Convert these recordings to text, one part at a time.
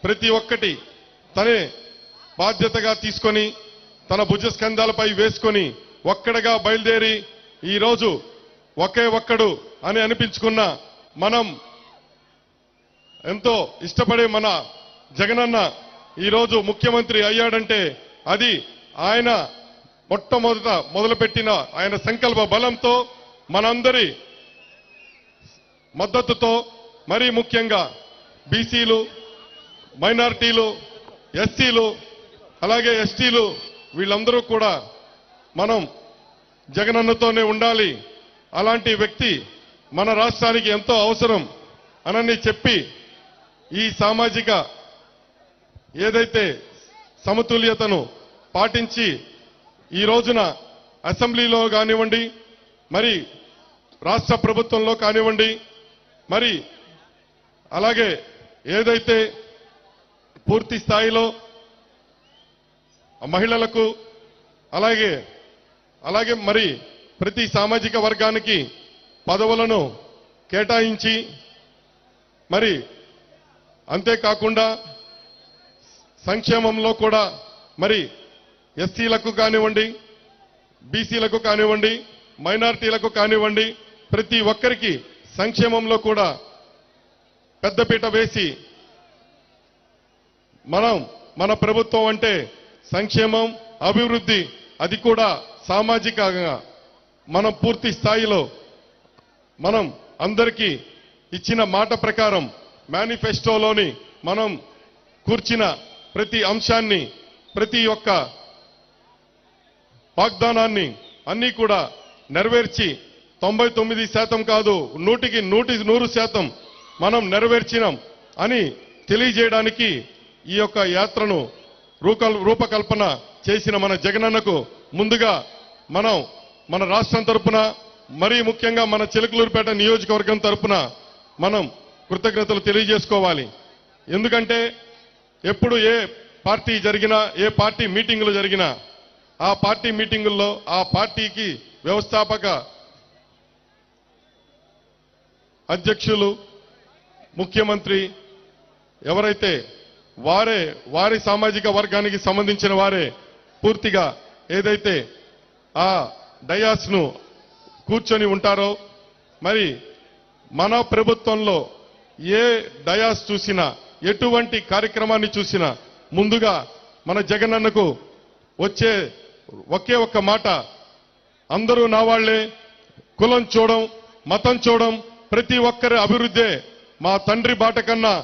ప్రతి ఒక్కటి తనే బాధ్యతగా తీసుకొని తన భుజస్కంధాలపై వేసుకొని ఒక్కడగా బయలుదేరి ఈరోజు ఒకే ఒక్కడు అని అనిపించుకున్న మనం ఎంతో ఇష్టపడే మన జగనన్న ఈరోజు ముఖ్యమంత్రి అయ్యాడంటే అది ఆయన మొట్టమొదట మొదలుపెట్టిన ఆయన సంకల్ప బలంతో మనందరి మద్దతుతో మరీ ముఖ్యంగా బీసీలు, మైనారిటీలు, ఎస్సీలు, అలాగే ఎస్టీలు వీళ్ళందరూ కూడా మనం జగనన్నతోనే ఉండాలి. అలాంటి వ్యక్తి మన రాష్ట్రానికి ఎంతో అవసరం అనని చెప్పి ఈ సామాజిక ఏదైతే సమతుల్యతను పాటించి ఈ రోజున అసెంబ్లీలో కానివ్వండి, మరి రాష్ట్ర ప్రభుత్వంలో కానివ్వండి, మరి అలాగే ఏదైతే పూర్తి స్థాయిలో మహిళలకు అలాగే మరి ప్రతి సామాజిక వర్గానికి పదవులను కేటాయించి మరి అంతేకాకుండా సంక్షేమంలో కూడా మరి ఎస్సీలకు కానివ్వండి, బీసీలకు కానివ్వండి, మైనారిటీలకు కానివ్వండి, ప్రతి ఒక్కరికి సంక్షేమంలో కూడా పెద్దపీట వేసి మన ప్రభుత్వం అంటే సంక్షేమం, అభివృద్ధి, అది కూడా సామాజికంగా మనం పూర్తి స్థాయిలో మనం అందరికీ ఇచ్చిన మాట ప్రకారం మేనిఫెస్టోలోని మనం కూర్చిన ప్రతి అంశాన్ని, ప్రతి ఒక్క వాగ్దానాన్ని అన్ని కూడా నెరవేర్చి 99% కాదు 100% మనం నెరవేర్చినాం అని తెలియజేయడానికి ఈ యొక్క యాత్రను రూపకల్పన చేసిన మన జగనన్నకు ముందుగా మన రాష్ట్రం తరపున మరీ ముఖ్యంగా మన చిలకలూరుపేట నియోజకవర్గం తరపున మనం కృతజ్ఞతలు తెలియజేసుకోవాలి. ఎందుకంటే ఎప్పుడు ఏ పార్టీ జరిగినా, ఏ పార్టీ మీటింగులు జరిగినా ఆ పార్టీ మీటింగుల్లో ఆ పార్టీకి వ్యవస్థాపక అధ్యక్షులు, ముఖ్యమంత్రి ఎవరైతే వారి సామాజిక వర్గానికి సంబంధించిన వారే పూర్తిగా ఏదైతే ఆ డయాస్ ను కూర్చొని ఉంటారో, మరి మన ప్రభుత్వంలో ఏ డయాస్ చూసినా, ఎటువంటి కార్యక్రమాన్ని చూసినా ముందుగా మన జగనన్నకు వచ్చే ఒకే ఒక్క మాట, అందరూ నా వాళ్లే, కులం చూడం, మతం చూడం, ప్రతి ఒక్కరి అభివృద్ధే మా తండ్రి బాట కన్నా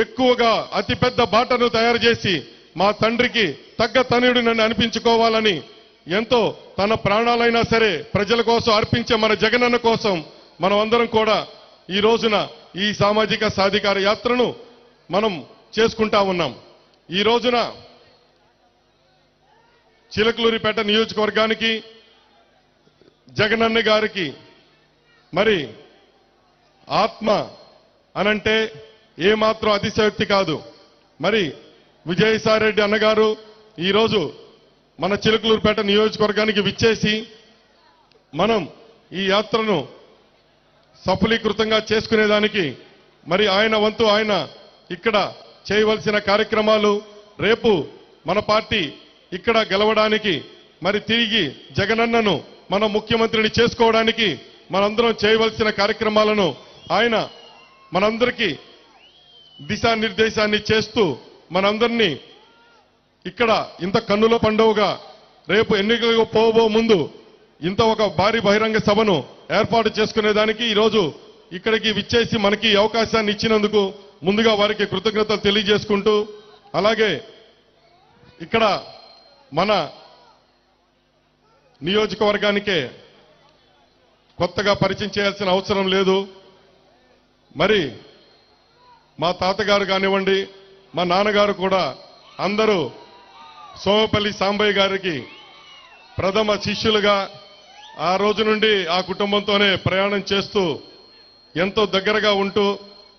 ఎక్కువగా అతిపెద్ద బాటను తయారు చేసి మా తండ్రికి తగ్గ తనయుడు నన్ను అనిపించుకోవాలని ఎంతో తన ప్రాణాలైనా సరే ప్రజల కోసం అర్పించే మన జగనన్న కోసం మనం అందరం కూడా ఈ రోజున ఈ సామాజిక సాధికార యాత్రను మనం చేసుకుంటా ఉన్నాం. ఈ రోజున చిలకలూరిపేట నియోజకవర్గానికి జగనన్న గారికి మరి ఆత్మ అనంటే ఏమాత్రం అతిశయోక్తి కాదు. మరి విజయసాయిరెడ్డి అన్నగారు ఈరోజు మన చిలకలూరుపేట నియోజకవర్గానికి విచ్చేసి మనం ఈ యాత్రను సఫలీకృతంగా చేసుకునేదానికి మరి ఆయన వంతు ఆయన ఇక్కడ చేయవలసిన కార్యక్రమాలు, రేపు మన పార్టీ ఇక్కడ గెలవడానికి మరి తిరిగి జగనన్నను మన ముఖ్యమంత్రిని చేసుకోవడానికి మనందరం చేయవలసిన కార్యక్రమాలను ఆయన మనందరికీ దిశానిర్దేశాన్ని చేస్తూ మనందరినీ ఇక్కడ ఇంత కన్నుల పండుగగా రేపు ఎన్నికలకు పోబో ముందు ఇంత ఒక భారీ బహిరంగ సభను ఏర్పాటు చేసుకునేదానికి ఈరోజు ఇక్కడికి విచ్చేసి మనకి అవకాశాన్ని ఇచ్చినందుకు ముందుగా వారికి కృతజ్ఞతలు తెలియజేసుకుంటూ, అలాగే ఇక్కడ మన నియోజకవర్గానికే కొత్తగా పరిచయం చేయాల్సిన అవసరం లేదు. మరి మా తాతగారు కానివ్వండి, మా నాన్నగారు కూడా అందరూ సోమపల్లి సాంబయ్య గారికి ప్రథమ శిష్యులుగా ఆ రోజు నుండి ఆ కుటుంబంతోనే ప్రయాణం చేస్తూ ఎంతో దగ్గరగా ఉంటూ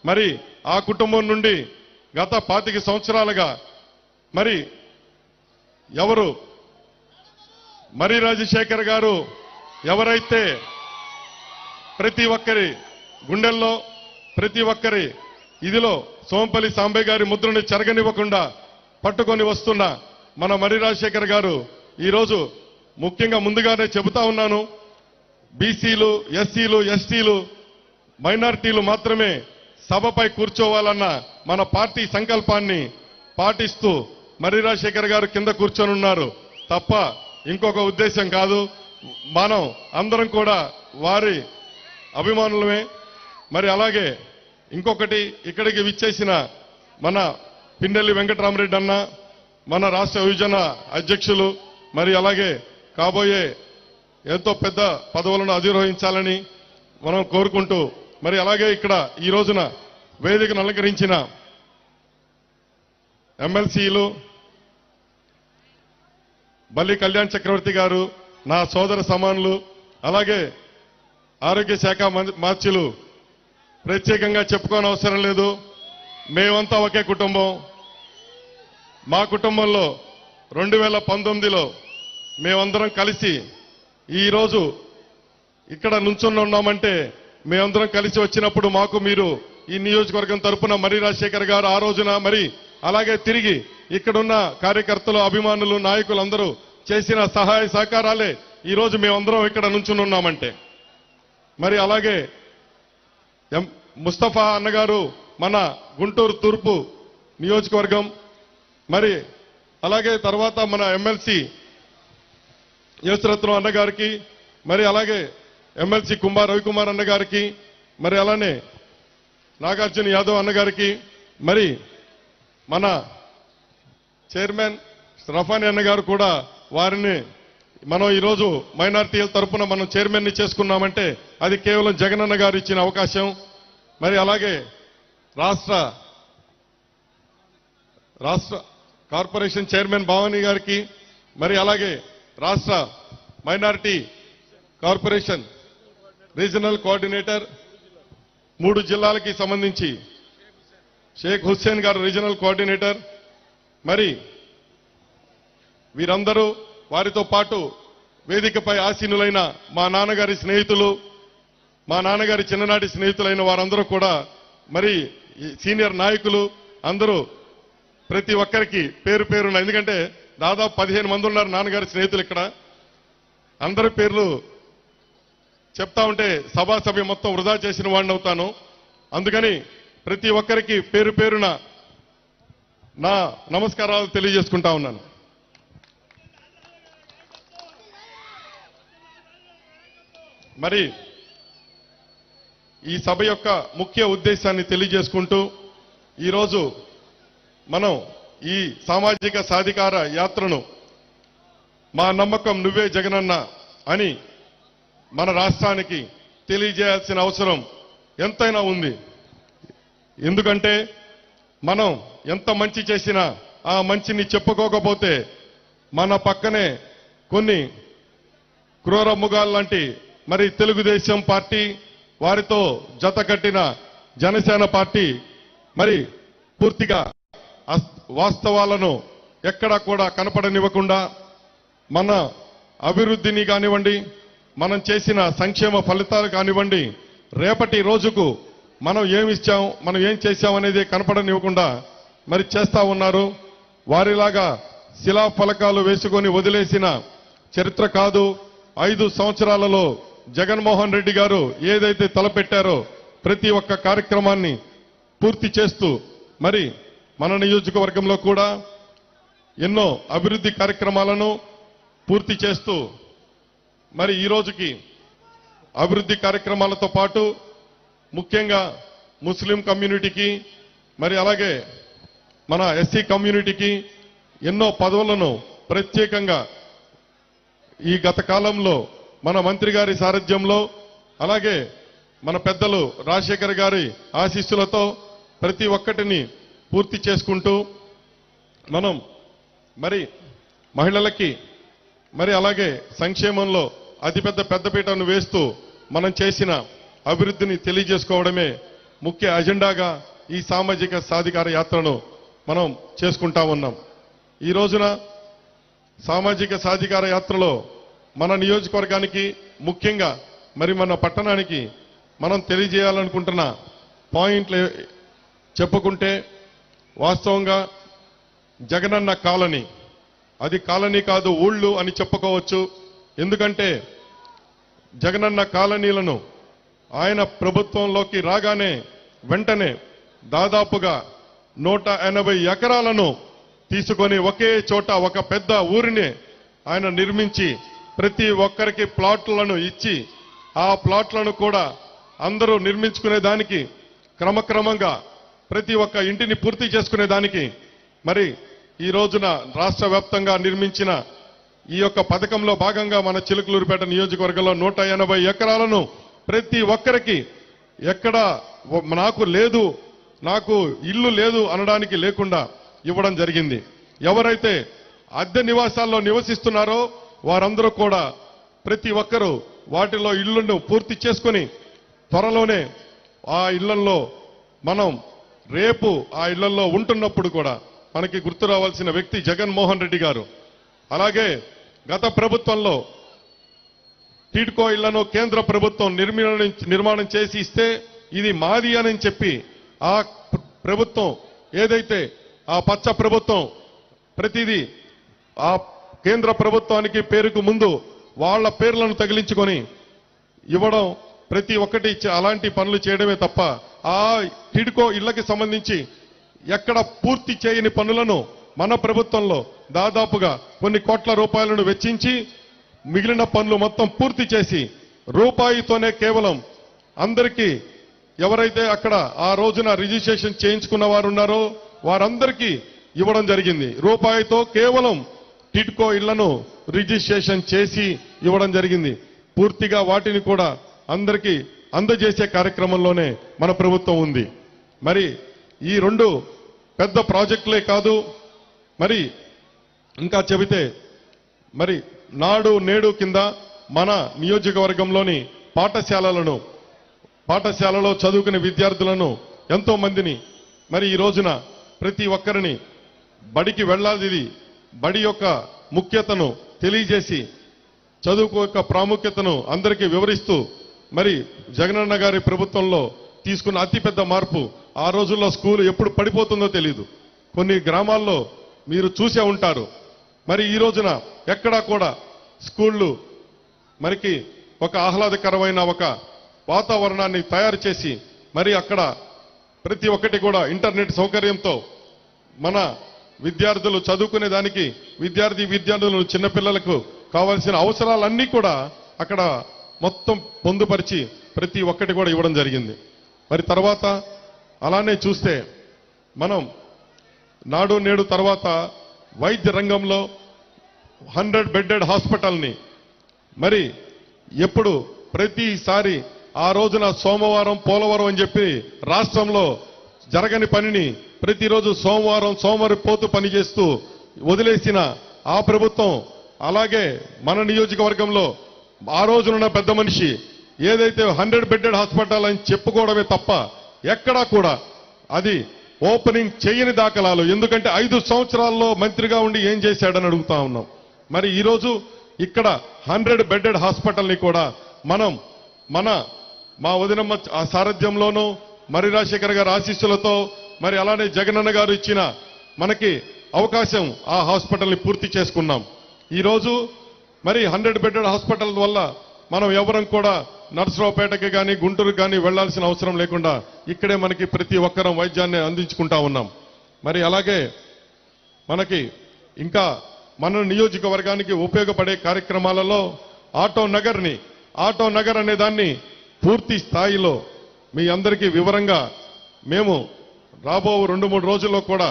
మరి ఆ కుటుంబం నుండి గత 25 సంవత్సరాలుగా మరి ఎవరు మరి రాజశేఖర్ గారు ఎవరైతే ప్రతి ఒక్కరి గుండెల్లో, ప్రతి ఒక్కరి ఇదిలో సోంపల్లి సాంబయ్య గారి ముద్రని చెరగనివ్వకుండా పట్టుకొని వస్తున్న మన మర్రి రాజశేఖర్ గారు ఈరోజు ముఖ్యంగా ముందుగానే చెబుతా ఉన్నాను, బీసీలు, ఎస్సీలు, ఎస్టీలు, మైనారిటీలు మాత్రమే సభపై కూర్చోవాలన్న మన పార్టీ సంకల్పాన్ని పాటిస్తూ మర్రి రాజశేఖర్ గారు కింద కూర్చొని ఉన్నారు తప్ప ఇంకొక ఉద్దేశం కాదు. మనం అందరం కూడా వారి అభిమానులమే. మరి అలాగే ఇంకొకటి, ఇక్కడికి విచ్చేసిన మన పిండెల్లి వెంకటరామరెడ్డి అన్న, మన రాష్ట్ర విభజన అధ్యక్షులు, మరి అలాగే కాబోయే ఎంతో పెద్ద పదవులను అధిరోహించాలని మనం కోరుకుంటూ, మరి అలాగే ఇక్కడ ఈ రోజున వేదికను అలంకరించిన ఎమ్మెల్సీలు బల్లి కళ్యాణ్ చక్రవర్తి గారు, నా సోదర సమానులు, అలాగే ఆరోగ్య శాఖ మార్చులు, ప్రత్యేకంగా చెప్పుకోనవసరం లేదు, మేమంతా ఒకే కుటుంబం. మా కుటుంబంలో 2019లో మేమందరం కలిసి ఈరోజు ఇక్కడ నుంచుని ఉన్నామంటే మేమందరం కలిసి వచ్చినప్పుడు మాకు మీరు ఈ నియోజకవర్గం తరపున మర్రి రాజశేఖర్ గారు ఆ రోజున, మరి అలాగే తిరిగి ఇక్కడున్న కార్యకర్తలు, అభిమానులు, నాయకులు అందరూ చేసిన సహాయ సహకారాలే ఈరోజు మేమందరం ఇక్కడ నుంచుని ఉన్నామంటే. మరి అలాగే ముస్తఫా అన్నగారు మన గుంటూరు తూర్పు నియోజకవర్గం, మరి అలాగే తర్వాత మన ఎమ్మెల్సీ యేసురత్నం అన్నగారికి, మరి అలాగే ఎమ్మెల్సీ రవికుమార్ అన్నగారికి, మరి అలానే నాగార్జున యాదవ్ అన్నగారికి, మరి మన చైర్మన్ రఫాని అన్నగారు కూడా, వారిని మనం ఈరోజు మైనారిటీల తరఫున మనం చైర్మన్ ని చేసుకున్నామంటే అది కేవలం జగనన్న గారు ఇచ్చిన అవకాశం. మరి అలాగే రాష్ట్ర కార్పొరేషన్ చైర్మన్ భవానీ గారికి, మరి అలాగే రాష్ట్ర మైనారిటీ కార్పొరేషన్ రీజనల్ కోఆర్డినేటర్ 3 జిల్లాలకి సంబంధించి షేక్ హుస్సేన్ గారు రీజనల్ కోఆర్డినేటర్, మరి వీరందరూ, వారితో పాటు వేదికపై ఆసీనులైన మా నాన్నగారి స్నేహితులు, మా నాన్నగారి చిన్ననాటి స్నేహితులైన వారందరూ కూడా, మరి సీనియర్ నాయకులు అందరూ, ప్రతి ఒక్కరికి పేరు పేరున, ఎందుకంటే దాదాపు 15 మంది ఉన్నారు నాన్నగారి స్నేహితులు ఇక్కడ, అందరి పేర్లు చెప్తా ఉంటే సభ్య మొత్తం వృధా చేసిన వాడిని అవుతాను. అందుకని ప్రతి ఒక్కరికి పేరు పేరున నా నమస్కారాలు తెలియజేసుకుంటా ఉన్నాను. మరి ఈ సభ యొక్క ముఖ్య ఉద్దేశాన్ని తెలియజేసుకుంటూ, ఈరోజు మనం ఈ సామాజిక సాధికార యాత్రను మా నమ్మకం నువ్వే జగనన్న అని మన రాష్ట్రానికి తెలియజేయాల్సిన అవసరం ఎంతైనా ఉంది. ఎందుకంటే మనం ఎంత మంచి చేసినా ఆ మంచిని చెప్పుకోకపోతే మన పక్కనే కొన్ని క్రూర మృగాలు లాంటి మరి తెలుగుదేశం పార్టీ, వారితో జత కట్టిన జనసేన పార్టీ మరి పూర్తిగా వాస్తవాలను ఎక్కడా కూడా కనపడనివ్వకుండా మన అభివృద్ధిని కానివ్వండి, మనం చేసిన సంక్షేమ ఫలితాలు కానివ్వండి, రేపటి రోజుకు మనం ఏమిచ్చాం, మనం ఏం చేశాం అనేది కనపడనివ్వకుండా మరి చేస్తా ఉన్నారు. వారిలాగా శిలాఫలకాలు వేసుకొని వదిలేసిన చరిత్ర కాదు. 5 సంవత్సరాలలో జగన్మోహన్ రెడ్డి గారు ఏదైతే తలపెట్టారో ప్రతి ఒక్క కార్యక్రమాన్ని పూర్తి చేస్తూ, మరి మన నియోజకవర్గంలో కూడా ఎన్నో అభివృద్ధి కార్యక్రమాలను పూర్తి చేస్తూ, మరి ఈ రోజుకి అభివృద్ధి కార్యక్రమాలతో పాటు ముఖ్యంగా ముస్లిం కమ్యూనిటీకి, మరి అలాగే మన ఎస్సీ కమ్యూనిటీకి ఎన్నో పదవులను ప్రత్యేకంగా ఈ గత కాలంలో మన మంత్రి గారి సారథ్యంలో, అలాగే మన పెద్దలు రాజశేఖర్ గారి ఆశీస్సులతో ప్రతి ఒక్కటిని పూర్తి చేసుకుంటూ మనం మరి మహిళలకి, మరి అలాగే సంక్షేమంలో అతిపెద్ద పెద్దపీటను వేస్తూ మనం చేసిన అభివృద్ధిని తెలియజేసుకోవడమే ముఖ్య అజెండాగా ఈ సామాజిక సాధికార యాత్రను మనం చేసుకుంటా ఉన్నాం. ఈ రోజున సామాజిక సాధికార యాత్రలో మన నియోజకవర్గానికి, ముఖ్యంగా మరి మన పట్టణానికి మనం తెలియజేయాలనుకుంటున్న పాయింట్లు చెప్పుకుంటే వాస్తవంగా జగనన్న కాలనీ, అది కాలనీ కాదు ఊళ్ళు అని చెప్పుకోవచ్చు. ఎందుకంటే జగనన్న కాలనీలను ఆయన ప్రభుత్వంలోకి రాగానే వెంటనే దాదాపుగా 180 ఎకరాలను తీసుకొని ఒకే చోట ఒక పెద్ద ఊరిని ఆయన నిర్మించి ప్రతి ఒక్కరికి ప్లాట్లను ఇచ్చి ఆ ప్లాట్లను కూడా అందరూ నిర్మించుకునే దానికి క్రమక్రమంగా ప్రతి ఒక్క ఇంటిని పూర్తి చేసుకునే దానికి మరి ఈ రోజున రాష్ట్ర వ్యాప్తంగా నిర్మించిన ఈ యొక్క పథకంలో భాగంగా మన చిలుకలూరుపేట నియోజకవర్గంలో 180 ఎకరాలను ప్రతి ఒక్కరికి ఎక్కడ నాకు లేదు, నాకు ఇల్లు లేదు అనడానికి లేకుండా ఇవ్వడం జరిగింది. ఎవరైతే అద్దె నివాసాల్లో నివసిస్తున్నారో వారందరూ కూడా ప్రతి ఒక్కరూ వాటిలో ఇళ్లను పూర్తి చేసుకుని త్వరలోనే ఆ ఇళ్లలో మనం రేపు ఆ ఇళ్లలో ఉంటున్నప్పుడు కూడా మనకి గుర్తు రావాల్సిన వ్యక్తి జగన్మోహన్ రెడ్డి గారు. అలాగే గత ప్రభుత్వంలో టిడ్కో ఇళ్లను కేంద్ర ప్రభుత్వం నిర్మాణం చేసి ఇస్తే ఇది మాది అని చెప్పి ఆ ప్రభుత్వం ఏదైతే ఆ పచ్చ ప్రభుత్వం ప్రతిదీ ఆ కేంద్ర ప్రభుత్వానికి పేరుకు ముందు వాళ్ళ పేర్లను తగిలించుకొని ఇవ్వడం, ప్రతి ఒక్కటి అలాంటి పనులు చేయడమే తప్ప ఆ టిడ్కో ఇళ్లకి సంబంధించి ఎక్కడ పూర్తి చేయని పనులను మన ప్రభుత్వంలో దాదాపుగా కొన్ని కోట్ల రూపాయలను వెచ్చించి మిగిలిన పనులు మొత్తం పూర్తి చేసి రూపాయితోనే కేవలం అందరికీ ఎవరైతే అక్కడ ఆ రోజున రిజిస్ట్రేషన్ చేయించుకున్న వారు ఉన్నారో వారందరికీ ఇవ్వడం జరిగింది. రూపాయితో కేవలం టిడ్కో ఇళ్లను రిజిస్ట్రేషన్ చేసి ఇవ్వడం జరిగింది. పూర్తిగా వాటిని కూడా అందరికీ అందజేసే కార్యక్రమంలోనే మన ప్రభుత్వం ఉంది. మరి ఈ రెండు పెద్ద ప్రాజెక్టులే కాదు, మరి ఇంకా చెబితే మరి నాడు నేడు కింద మన నియోజకవర్గంలోని పాఠశాలలో చదువుకునే విద్యార్థులను ఎంతో మందిని మరి ఈ రోజున ప్రతి ఒక్కరిని బడికి వెళ్లాల్సింది బడి యొక్క ముఖ్యతను తెలియజేసి చదువుకు యొక్క ప్రాముఖ్యతను అందరికీ వివరిస్తూ మరి జగనన్న గారి ప్రభుత్వంలో తీసుకున్న అతిపెద్ద మార్పు. ఆ రోజుల్లో స్కూల్ ఎప్పుడు పడిపోతుందో తెలియదు. కొన్ని గ్రామాల్లో మీరు చూసే ఉంటారు. మరి ఈ రోజున ఎక్కడా కూడా స్కూళ్లు మనకి ఒక ఆహ్లాదకరమైన ఒక వాతావరణాన్ని తయారు చేసి మరి అక్కడ ప్రతి ఒక్కటి కూడా ఇంటర్నెట్ సౌకర్యంతో మన విద్యార్థులు చదువుకునే దానికి విద్యార్థులు చిన్నపిల్లలకు కావాల్సిన అవసరాలన్నీ కూడా అక్కడ మొత్తం పొందుపరిచి ప్రతి ఒక్కటి కూడా ఇవ్వడం జరిగింది. మరి తర్వాత అలానే చూస్తే మనం నాడు నేడు తర్వాత వైద్య రంగంలో 100 బెడ్డెడ్ హాస్పిటల్ని మరి ఎప్పుడు ప్రతిసారి ఆ రోజున సోమవారం పోలవరం అని చెప్పి రాష్ట్రంలో జరగని పనిని ప్రతిరోజు సోమవారం పనిచేస్తూ వదిలేసిన ఆ ప్రభుత్వం, అలాగే మన నియోజకవర్గంలో ఆ రోజునున్న పెద్ద మనిషి ఏదైతే 100 బెడ్డెడ్ హాస్పిటల్ అని చెప్పుకోవడమే తప్ప ఎక్కడా కూడా అది ఓపెనింగ్ చేయని దాఖలాలు. ఎందుకంటే 5 సంవత్సరాల్లో మంత్రిగా ఉండి ఏం చేశాడని అడుగుతా ఉన్నాం. మరి ఈరోజు ఇక్కడ 100 బెడ్డెడ్ హాస్పిటల్ని కూడా మనం మా వదినమ్మ సారథ్యంలోనూ మరి రాజశేఖర్ గారి ఆశీస్సులతో మరి అలానే జగనన్న గారు ఇచ్చిన మనకి అవకాశం ఆ హాస్పిటల్ని పూర్తి చేసుకున్నాం. ఈరోజు మరి 100 బెడ్డెడ్ హాస్పిటల్ వల్ల మనం ఎవరం కూడా నర్సరావుపేటకి కానీ గుంటూరుకి కానీ వెళ్లాల్సిన అవసరం లేకుండా ఇక్కడే మనకి ప్రతి ఒక్కరం వైద్యాన్ని అందించుకుంటా ఉన్నాం. మరి అలాగే మనకి ఇంకా మన నియోజకవర్గానికి ఉపయోగపడే కార్యక్రమాలలో ఆటో నగర్ అనే దాన్ని పూర్తి స్థాయిలో మీ అందరికీ వివరంగా మేము రాబో 2-3 రోజుల్లో కూడా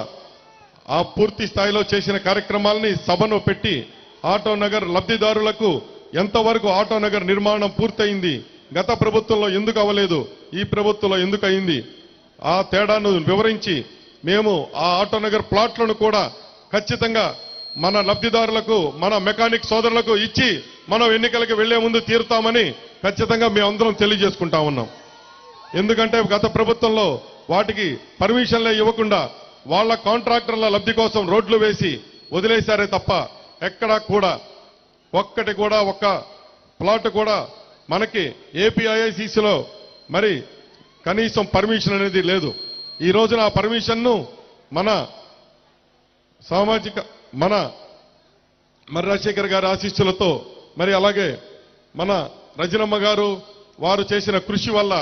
ఆ పూర్తి స్థాయిలో చేసిన కార్యక్రమాలని సభను పెట్టి ఆటో నగర్ లబ్ధిదారులకు ఎంతవరకు ఆటో నగర్ నిర్మాణం పూర్తయింది, గత ప్రభుత్వంలో ఎందుకు అవ్వలేదు, ఈ ప్రభుత్వంలో ఎందుకు అయింది, ఆ తేడాను వివరించి మేము ఆ ఆటో నగర్ ప్లాట్లను కూడా ఖచ్చితంగా మన లబ్ధిదారులకు మన మెకానిక్ సోదరులకు ఇచ్చి మనం ఎన్నికలకు వెళ్లే ముందు తీరుతామని ఖచ్చితంగా మేమందరం తెలియజేసుకుంటా ఉన్నాం. ఎందుకంటే గత ప్రభుత్వంలో వాటికి పర్మిషన్లే ఇవ్వకుండా వాళ్ళ కాంట్రాక్టర్ల లబ్ధి కోసం రోడ్లు వేసి వదిలేశారే తప్ప ఎక్కడా కూడా ఒక్క ప్లాట్ కూడా మనకి ఏపీఐఐసిసిలో మరి కనీసం పర్మిషన్ అనేది లేదు. ఈ రోజున ఆ పర్మిషన్ను మన సామాజిక మరి రాజశేఖర్ గారి ఆశీస్సులతో మరి అలాగే మన రజనమ్మ గారు వారు చేసిన కృషి వల్ల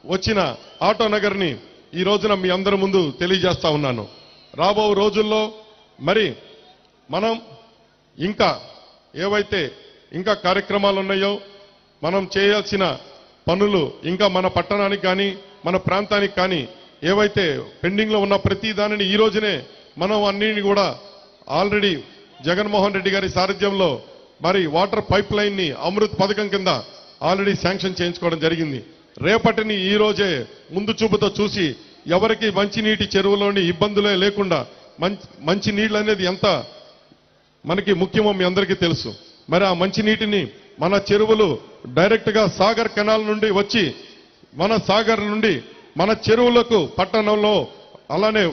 వచ్చిన ఆటో నగర్ని ఈ రోజున మీ అందరి ముందు తెలియజేస్తా ఉన్నాను. రాబో రోజుల్లో మరి మనం ఇంకా ఏవైతే ఇంకా కార్యక్రమాలు ఉన్నాయో మనం చేయాల్సిన పనులు ఇంకా మన పట్టణానికి కానీ మన ప్రాంతానికి కానీ ఏవైతే పెండింగ్ లో ఉన్న ప్రతి దానిని ఈ రోజునే మనం అన్నిటిని కూడా ఆల్రెడీ జగన్మోహన్ రెడ్డి గారి సారథ్యంలో మరి వాటర్ పైప్ లైన్ ని అమృత్ పథకం కింద ఆల్రెడీ శాంక్షన్ చేయించుకోవడం జరిగింది. రేపటిని ఈ రోజే ముందు చూపుతో చూసి ఎవరికి మంచినీటి చెరువులోని ఇబ్బందులే లేకుండా మంచి నీళ్ళు అనేది ఎంత మనకి ముఖ్యమో మీ అందరికీ తెలుసు. మరి ఆ మంచినీటిని మన చెరువులు డైరెక్ట్ గా సాగర్ కెనాల్ నుండి వచ్చి మన సాగర్ నుండి మన చెరువులకు పట్టణంలో అలానే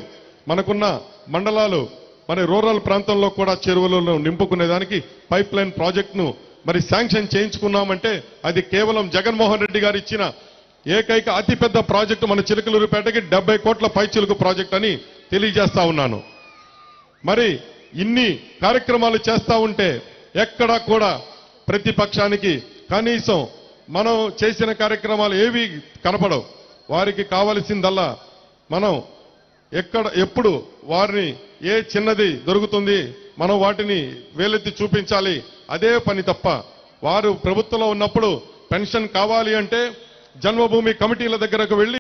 మనకున్న మండలాలు మరి రూరల్ ప్రాంతంలో కూడా చెరువులను నింపుకునేదానికి పైప్ లైన్ ప్రాజెక్టును మరి శాంక్షన్ చేయించుకున్నామంటే అది కేవలం జగన్మోహన్ రెడ్డి గారు ఇచ్చిన ఏకైక అతిపెద్ద ప్రాజెక్టు మన చిలకలూరుపేటకి 70 కోట్ల పైచిలుకు ప్రాజెక్ట్ అని తెలియజేస్తా ఉన్నాను. మరి ఇన్ని కార్యక్రమాలు చేస్తా ఉంటే ఎక్కడా కూడా ప్రతిపక్షానికి కనీసం మనం చేసిన కార్యక్రమాలు ఏవి కనపడవు. వారికి కావలసిందల్లా మనం ఎప్పుడు వారిని ఏ చిన్నది దొరుకుతుంది మనం వాటిని వేలెత్తి చూపించాలి అదే పని తప్ప వారు ప్రభుత్వంలో ఉన్నప్పుడు పెన్షన్ కావాలి అంటే జన్మభూమి కమిటీల దగ్గరకు వెళ్లి